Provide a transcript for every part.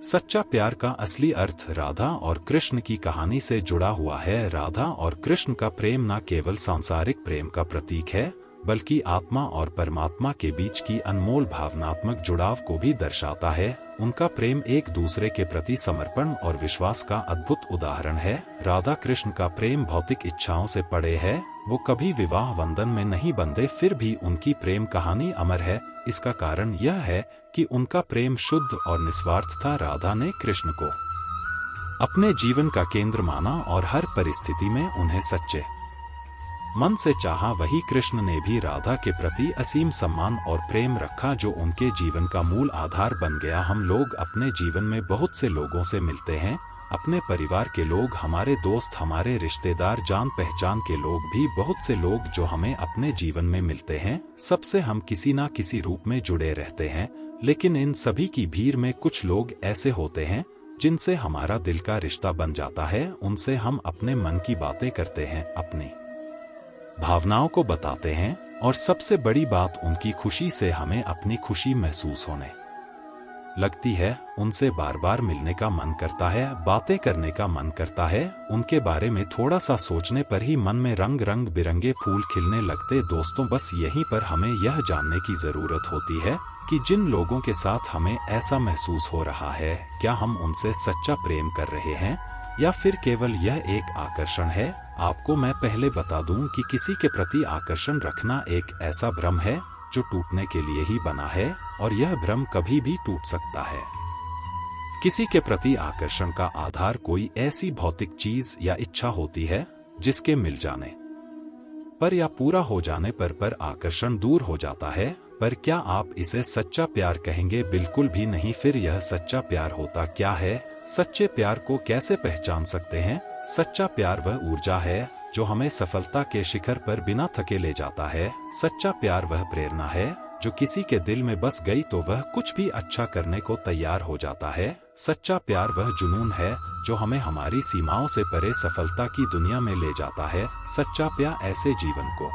सच्चा प्यार का असली अर्थ राधा और कृष्ण की कहानी से जुड़ा हुआ है। राधा और कृष्ण का प्रेम न केवल सांसारिक प्रेम का प्रतीक है, बल्कि आत्मा और परमात्मा के बीच की अनमोल भावनात्मक जुड़ाव को भी दर्शाता है। उनका प्रेम एक दूसरे के प्रति समर्पण और विश्वास का अद्भुत उदाहरण है। राधा कृष्ण का प्रेम भौतिक इच्छाओं से परे है। वो कभी विवाह बंधन में नहीं बंधे, फिर भी उनकी प्रेम कहानी अमर है। इसका कारण यह है कि उनका प्रेम शुद्ध और निस्वार्थ था। राधा ने कृष्ण को अपने जीवन का केंद्र माना और हर परिस्थिति में उन्हें सच्चे मन से चाहा। वही कृष्ण ने भी राधा के प्रति असीम सम्मान और प्रेम रखा, जो उनके जीवन का मूल आधार बन गया। हम लोग अपने जीवन में बहुत से लोगों से मिलते हैं, अपने परिवार के लोग, हमारे दोस्त, हमारे रिश्तेदार, जान पहचान के लोग भी, बहुत से लोग जो हमें अपने जीवन में मिलते हैं। सबसे हम किसी ना किसी रूप में जुड़े रहते हैं, लेकिन इन सभी की भीड़ में कुछ लोग ऐसे होते हैं जिनसे हमारा दिल का रिश्ता बन जाता है। उनसे हम अपने मन की बातें करते हैं, अपनी भावनाओं को बताते हैं, और सबसे बड़ी बात, उनकी खुशी से हमें अपनी खुशी महसूस होने लगती है। उनसे बार बार मिलने का मन करता है, बातें करने का मन करता है। उनके बारे में थोड़ा सा सोचने पर ही मन में रंग रंग बिरंगे फूल खिलने लगते। दोस्तों, बस यहीं पर हमें यह जानने की जरूरत होती है कि जिन लोगों के साथ हमें ऐसा महसूस हो रहा है, क्या हम उनसे सच्चा प्रेम कर रहे हैं या फिर केवल यह एक आकर्षण है। आपको मैं पहले बता दूं कि किसी के प्रति आकर्षण रखना एक ऐसा भ्रम है जो टूटने के लिए ही बना है, और यह भ्रम कभी भी टूट सकता है। किसी के प्रति आकर्षण का आधार कोई ऐसी भौतिक चीज या इच्छा होती है जिसके मिल जाने पर या पूरा हो जाने पर आकर्षण दूर हो जाता है। पर क्या आप इसे सच्चा प्यार कहेंगे? बिल्कुल भी नहीं। फिर यह सच्चा प्यार होता क्या है? सच्चे प्यार को कैसे पहचान सकते हैं? सच्चा प्यार वह ऊर्जा है जो हमें सफलता के शिखर पर बिना थके ले जाता है। सच्चा प्यार वह प्रेरणा है जो किसी के दिल में बस गई तो वह कुछ भी अच्छा करने को तैयार हो जाता है। सच्चा प्यार वह जुनून है जो हमें हमारी सीमाओं से परे सफलता की दुनिया में ले जाता है। सच्चा प्यार ऐसे जीवन को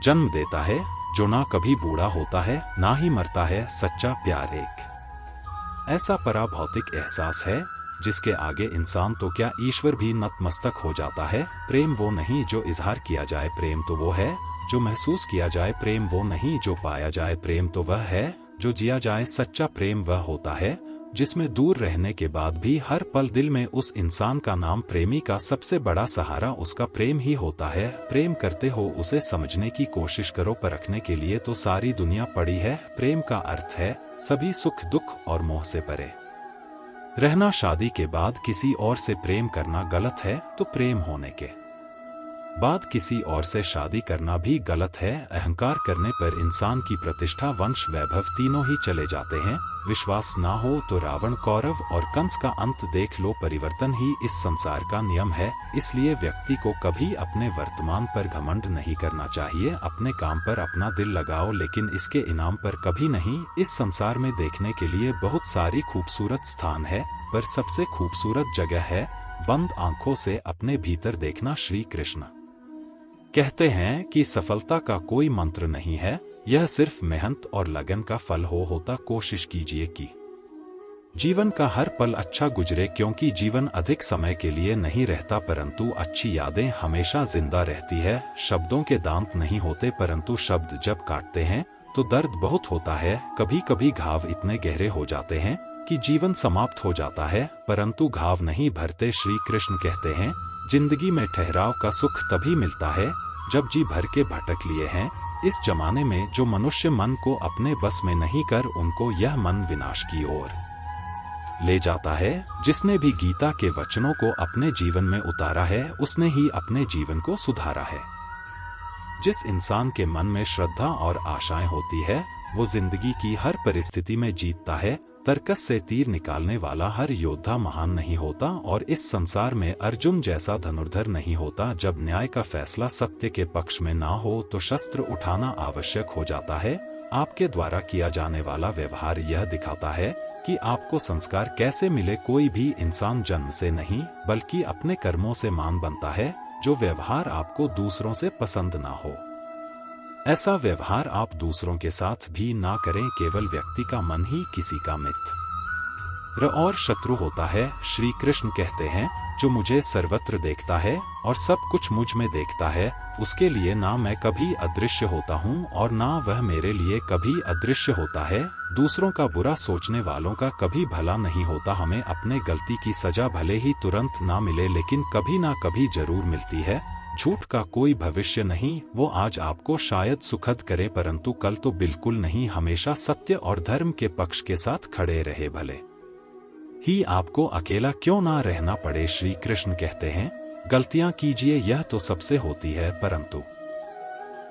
जन्म देता है जो ना कभी बूढ़ा होता है, ना ही मरता है। सच्चा प्यार एक ऐसा पराभौतिक एहसास है जिसके आगे इंसान तो क्या, ईश्वर भी नतमस्तक हो जाता है। प्रेम वो नहीं जो इजहार किया जाए, प्रेम तो वो है जो महसूस किया जाए। प्रेम वो नहीं जो पाया जाए, प्रेम तो वह है जो जिया जाए। सच्चा प्रेम वह होता है जिसमें दूर रहने के बाद भी हर पल दिल में उस इंसान का नाम। प्रेमी का सबसे बड़ा सहारा उसका प्रेम ही होता है। प्रेम करते हो, उसे समझने की कोशिश करो, परखने के लिए तो सारी दुनिया पड़ी है। प्रेम का अर्थ है सभी सुख दुख और मोह से परे रहना। शादी के बाद किसी और से प्रेम करना गलत है, तो प्रेम होने के बाद किसी और से शादी करना भी गलत है। अहंकार करने पर इंसान की प्रतिष्ठा, वंश, वैभव तीनों ही चले जाते हैं। विश्वास ना हो तो रावण, कौरव और कंस का अंत देख लो। परिवर्तन ही इस संसार का नियम है। इसलिए व्यक्ति को कभी अपने वर्तमान पर घमंड नहीं करना चाहिए। अपने काम पर अपना दिल लगाओ, लेकिन इसके इनाम पर कभी नहीं। इस संसार में देखने के लिए बहुत सारी खूबसूरत स्थान है, पर सबसे खूबसूरत जगह है बंद आंखों से अपने भीतर देखना। श्री कृष्ण कहते हैं कि सफलता का कोई मंत्र नहीं है, यह सिर्फ मेहनत और लगन का फल होता। कोशिश कीजिए कि जीवन का हर पल अच्छा गुजरे, क्योंकि जीवन अधिक समय के लिए नहीं रहता, परंतु अच्छी यादें हमेशा जिंदा रहती है। शब्दों के दांत नहीं होते, परंतु शब्द जब काटते हैं तो दर्द बहुत होता है। कभी कभी घाव इतने गहरे हो जाते हैं कि जीवन समाप्त हो जाता है, परंतु घाव नहीं भरते। श्री कृष्ण कहते हैं, जिंदगी में ठहराव का सुख तभी मिलता है जब जी भर के भटक लिए हैं। इस जमाने में जो मनुष्य मन को अपने बस में नहीं कर, उनको यह मन विनाश की ओर ले जाता है। जिसने भी गीता के वचनों को अपने जीवन में उतारा है, उसने ही अपने जीवन को सुधारा है। जिस इंसान के मन में श्रद्धा और आशाएं होती है, वो जिंदगी की हर परिस्थिति में जीतता है। तर्कस से तीर निकालने वाला हर योद्धा महान नहीं होता, और इस संसार में अर्जुन जैसा धनुर्धर नहीं होता। जब न्याय का फैसला सत्य के पक्ष में ना हो तो शस्त्र उठाना आवश्यक हो जाता है। आपके द्वारा किया जाने वाला व्यवहार यह दिखाता है कि आपको संस्कार कैसे मिले। कोई भी इंसान जन्म से नहीं, बल्कि अपने कर्मों से मान बनता है। जो व्यवहार आपको दूसरों से पसंद ना हो, ऐसा व्यवहार आप दूसरों के साथ भी ना करें। केवल व्यक्ति का मन ही किसी का मित्र र और शत्रु होता है। श्री कृष्ण कहते हैं, जो मुझे सर्वत्र देखता है और सब कुछ मुझ में देखता है, उसके लिए ना मैं कभी अदृश्य होता हूँ और ना वह मेरे लिए कभी अदृश्य होता है। दूसरों का बुरा सोचने वालों का कभी भला नहीं होता। हमें अपने गलती की सजा भले ही तुरंत ना मिले, लेकिन कभी ना कभी जरूर मिलती है। झूठ का कोई भविष्य नहीं, वो आज आपको शायद सुखद करे परंतु कल तो बिल्कुल नहीं। हमेशा सत्य और धर्म के पक्ष के साथ खड़े रहे, भले ही आपको अकेला क्यों ना रहना पड़े। श्री कृष्ण कहते हैं, गलतियां कीजिए, यह तो सबसे होती है, परंतु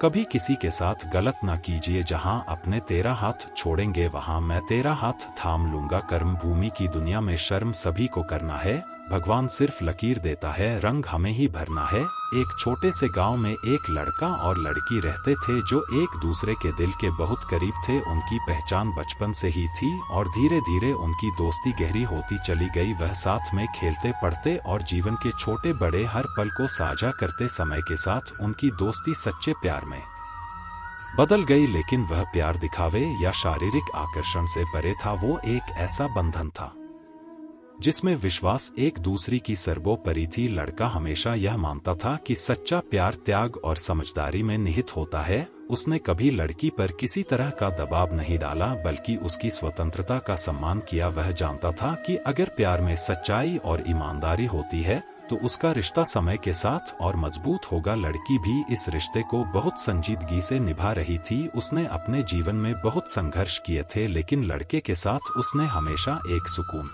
कभी किसी के साथ गलत ना कीजिए। जहां अपने तेरा हाथ छोड़ेंगे वहां मैं तेरा हाथ थाम लूंगा। कर्म भूमि की दुनिया में शर्म सभी को करना है। भगवान सिर्फ लकीर देता है, रंग हमें ही भरना है। एक छोटे से गांव में एक लड़का और लड़की रहते थे जो एक दूसरे के दिल के बहुत करीब थे। उनकी पहचान बचपन से ही थी और धीरे धीरे उनकी दोस्ती गहरी होती चली गई। वह साथ में खेलते पढ़ते और जीवन के छोटे बड़े हर पल को साझा करते। समय के साथ उनकी दोस्ती सच्चे प्यार में बदल गई, लेकिन वह प्यार दिखावे या शारीरिक आकर्षण से परे था। वो एक ऐसा बंधन था जिसमें विश्वास एक दूसरे की सर्वोपरि थी। लड़का हमेशा यह मानता था कि सच्चा प्यार त्याग और समझदारी में निहित होता है। उसने कभी लड़की पर किसी तरह का दबाव नहीं डाला, बल्कि उसकी स्वतंत्रता का सम्मान किया। वह जानता था कि अगर प्यार में सच्चाई और ईमानदारी होती है तो उसका रिश्ता समय के साथ और मजबूत होगा। लड़की भी इस रिश्ते को बहुत संजीदगी से निभा रही थी। उसने अपने जीवन में बहुत संघर्ष किए थे, लेकिन लड़के के साथ उसने हमेशा एक सुकून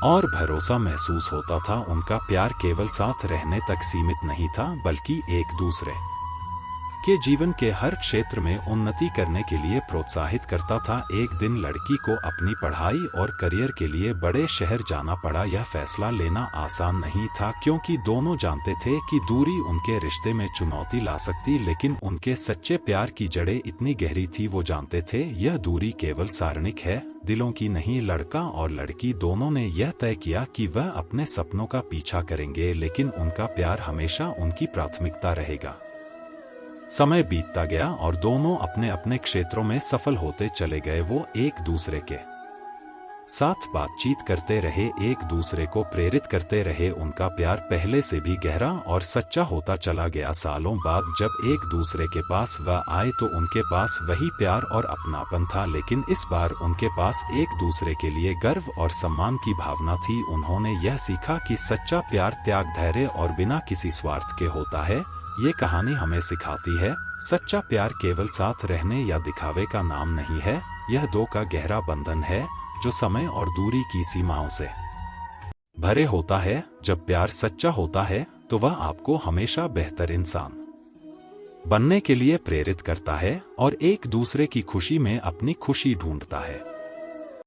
और भरोसा महसूस होता था। उनका प्यार केवल साथ रहने तक सीमित नहीं था, बल्कि एक दूसरे के जीवन के हर क्षेत्र में उन्नति करने के लिए प्रोत्साहित करता था। एक दिन लड़की को अपनी पढ़ाई और करियर के लिए बड़े शहर जाना पड़ा। यह फैसला लेना आसान नहीं था, क्योंकि दोनों जानते थे कि दूरी उनके रिश्ते में चुनौती ला सकती, लेकिन उनके सच्चे प्यार की जड़ें इतनी गहरी थी। वो जानते थे यह दूरी केवल सारणिक है, दिलों की नहीं। लड़का और लड़की दोनों ने यह तय किया कि वह अपने सपनों का पीछा करेंगे, लेकिन उनका प्यार हमेशा उनकी प्राथमिकता रहेगा। समय बीतता गया और दोनों अपने अपने क्षेत्रों में सफल होते चले गए। वो एक दूसरे के साथ बातचीत करते रहे, एक दूसरे को प्रेरित करते रहे। उनका प्यार पहले से भी गहरा और सच्चा होता चला गया। सालों बाद जब एक दूसरे के पास वह आए तो उनके पास वही प्यार और अपनापन था, लेकिन इस बार उनके पास एक दूसरे के लिए गर्व और सम्मान की भावना थी। उन्होंने यह सीखा कि सच्चा प्यार त्याग, धैर्य और बिना किसी स्वार्थ के होता है। ये कहानी हमें सिखाती है, सच्चा प्यार केवल साथ रहने या दिखावे का नाम नहीं है। यह दो का गहरा बंधन है जो समय और दूरी की सीमाओं से भरे होता है। जब प्यार सच्चा होता है तो वह आपको हमेशा बेहतर इंसान बनने के लिए प्रेरित करता है और एक दूसरे की खुशी में अपनी खुशी ढूंढता है।